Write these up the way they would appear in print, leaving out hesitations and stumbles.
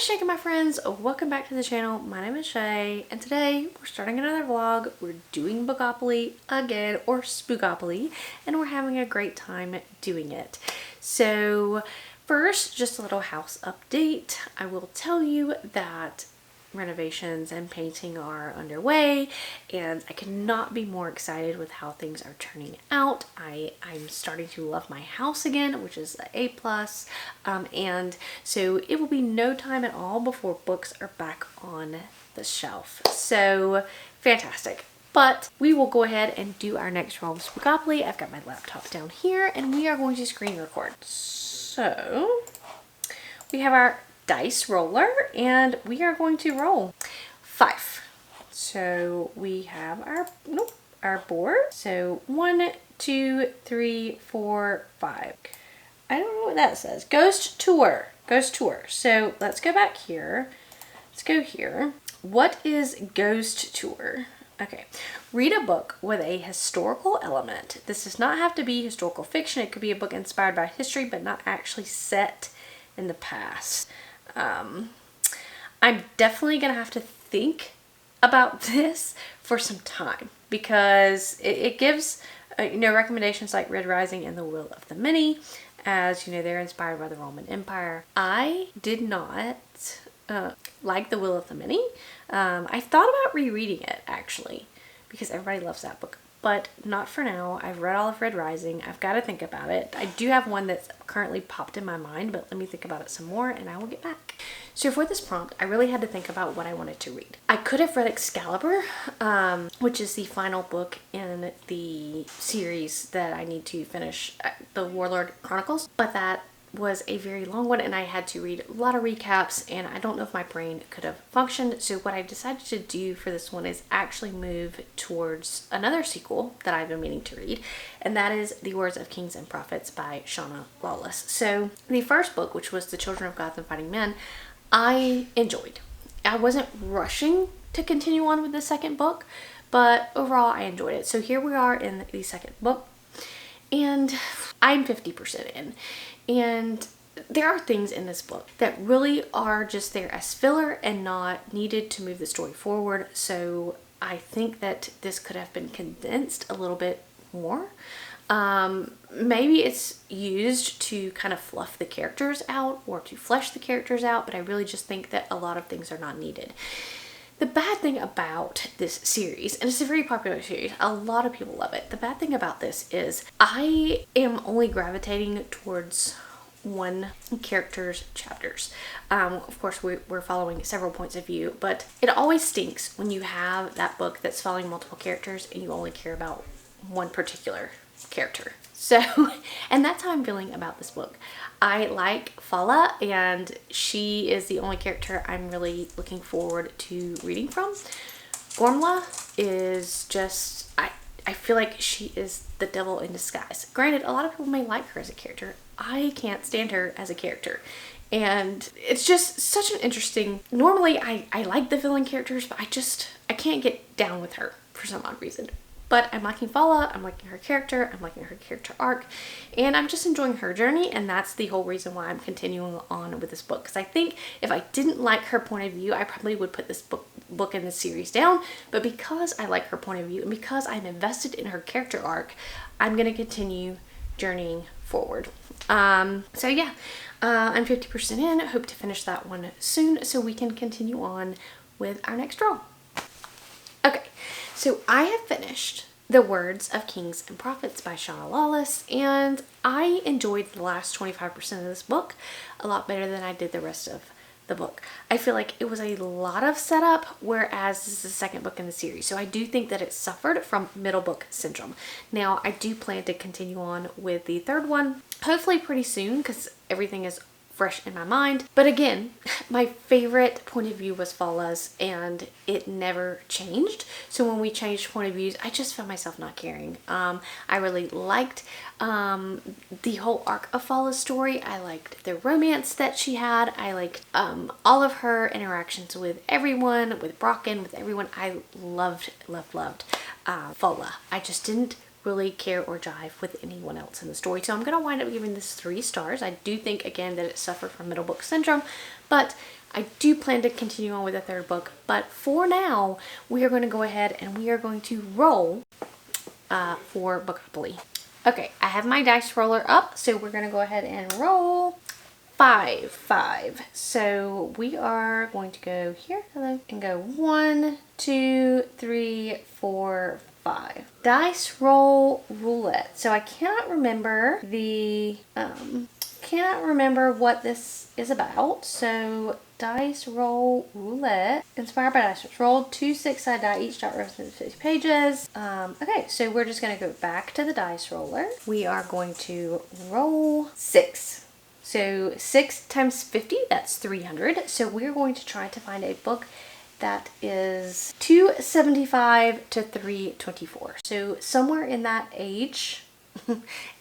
shaking, my friends. Welcome back to the channel. My name is Shay, and today we're starting another vlog. We're doing Bookopoly again, or Spookopoly, and we're having a great time doing it. So first, just a little house update. I will tell you that renovations and painting are underway, and I cannot be more excited with how things are turning out. I'm starting to love my house again, which is an A+, and so it will be no time at all before books are back on the shelf. So fantastic. But we will go ahead and do our next roll of Spookopoly. I've got my laptop down here, and we are going to screen record. So we have our dice roller, and we are going to roll 5. So we have our board. So 1, 2, 3, 4, 5. I don't know what that says. Ghost tour. Ghost tour. So let's go back here. Let's go here. What is ghost tour? Okay, read a book with a historical element. This does not have to be historical fiction. It could be a book inspired by history, but not actually set in the past. I'm definitely gonna have to think about this for some time, because it gives recommendations like Red Rising and The Will of the Many, as they're inspired by the Roman Empire. I did not like The Will of the Many. I thought about rereading it, actually, because everybody loves that book, but not for now. I've read all of Red Rising. I've got to think about it. I do have one that's currently popped in my mind, but let me think about it some more and I will get back. So for this prompt, I really had to think about what I wanted to read. I could have read Excalibur, which is the final book in the series that I need to finish, the Warlord Chronicles, but that was a very long one, and I had to read a lot of recaps, and I don't know if my brain could have functioned. So what I decided to do for this one is actually move towards another sequel that I've been meaning to read, and that is The Words of Kings and Prophets by Shauna Lawless. So the first book, which was The Children of Gods and Fighting Men, I enjoyed. I wasn't rushing to continue on with the second book, but overall I enjoyed it. So here we are in the second book, and I'm 50% in. And there are things in this book that really are just there as filler and not needed to move the story forward. So I think that this could have been condensed a little bit more. Maybe it's used to kind of fluff the characters out or to flesh the characters out, but I really just think that a lot of things are not needed. The bad thing about this series, and it's a very popular series, a lot of people love it. The bad thing about this is I am only gravitating towards one character's chapters. Of course, we're following several points of view, but it always stinks when you have that book that's following multiple characters and you only care about one particular character. So, and that's how I'm feeling about this book. I like Fala, and she is the only character I'm really looking forward to reading from. Gormla is just, I feel like she is the devil in disguise. Granted, a lot of people may like her as a character. I can't stand her as a character. And it's just such an interesting, normally I like the villain characters, but I can't get down with her for some odd reason. But I'm liking Fala, I'm liking her character, I'm liking her character arc, and I'm just enjoying her journey, and that's the whole reason why I'm continuing on with this book. Because I think if I didn't like her point of view, I probably would put this book in the series down, but because I like her point of view and because I'm invested in her character arc, I'm going to continue journeying forward. So yeah, I'm 50% in. I hope to finish that one soon so we can continue on with our next roll. Okay, so I have finished The Words of Kings and Prophets by Shauna Lawless, and I enjoyed the last 25% of this book a lot better than I did the rest of the book. I feel like it was a lot of setup, whereas this is the second book in the series. So I do think that it suffered from middle book syndrome. Now, I do plan to continue on with the third one, hopefully pretty soon, because everything is fresh in my mind. But again, my favorite point of view was Fala's, and it never changed. So when we changed point of views, I just found myself not caring. I really liked the whole arc of Fala's story. I liked the romance that she had. I liked all of her interactions with everyone, with Brocken, with everyone. I loved Fala. I just didn't really care or jive with anyone else in the story. So I'm going to wind up giving this 3 stars. I do think, again, that it suffered from middle book syndrome, but I do plan to continue on with the third book, but for now, we are going to go ahead and we are going to roll for Spookopoly. Okay, I have my dice roller up, so we're going to go ahead and roll 5. So we are going to go here and go 1, 2, 3, 4, 5. Dice roll roulette. So I cannot remember what this is about. So dice roll roulette, inspired by dice. Roll 2 6-sided die, each dot represents 50 pages. Okay, so we're just going to go back to the dice roller. We are going to roll 6. So 6 times 50, that's 300. So we're going to try to find a book that is 275 to 324. So somewhere in that age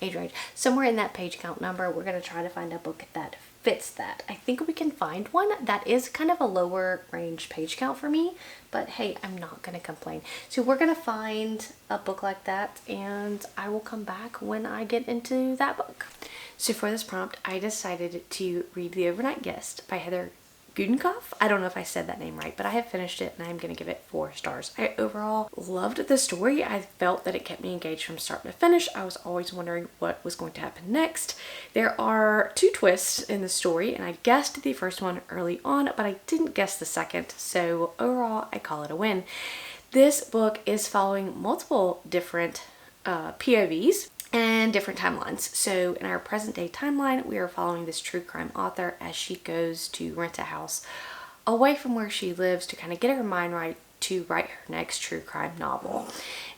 range, somewhere in that page count number, we're going to try to find a book that fits that. I think we can find one that is kind of a lower range page count for me, but hey, I'm not going to complain. So we're going to find a book like that, and I will come back when I get into that book. So for this prompt, I decided to read The Overnight Guest by Heather Gudenkoff. I don't know if I said that name right, but I have finished it and I'm going to give it 4 stars. I overall loved the story. I felt that it kept me engaged from start to finish. I was always wondering what was going to happen next. There are 2 twists in the story, and I guessed the first one early on, but I didn't guess the second. So overall, I call it a win. This book is following multiple different POVs and different timelines. So in our present day timeline, we are following this true crime author as she goes to rent a house away from where she lives to kind of get her mind right to write her next true crime novel.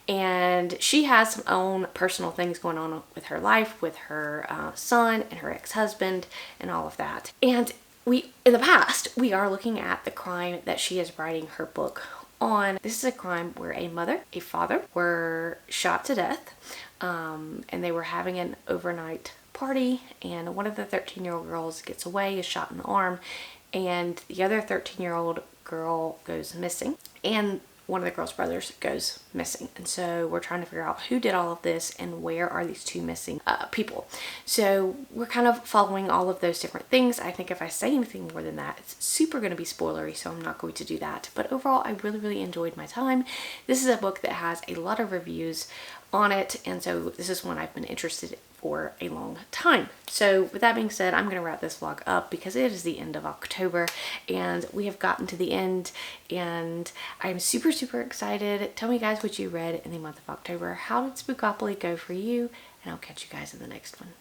And she has some own personal things going on with her life, with her son and her ex-husband and all of that. And in the past, we are looking at the crime that she is writing her book on. This is a crime where a mother, a father were shot to death, and they were having an overnight party, and one of the 13-year-old girls gets away, is shot in the arm, and the other 13-year-old girl goes missing, and one of the girl's brothers goes missing. And so we're trying to figure out who did all of this and where are these 2 missing people. So we're kind of following all of those different things. I think if I say anything more than that, it's super going to be spoilery, so I'm not going to do that. But overall, I really, really enjoyed my time. This is a book that has a lot of reviews on it, and so this is one I've been interested in for a long time. So with that being said, I'm going to wrap this vlog up because it is the end of October and we have gotten to the end, and I'm super, super excited. Tell me guys what you read in the month of October. How did Spookopoly go for you? And I'll catch you guys in the next one.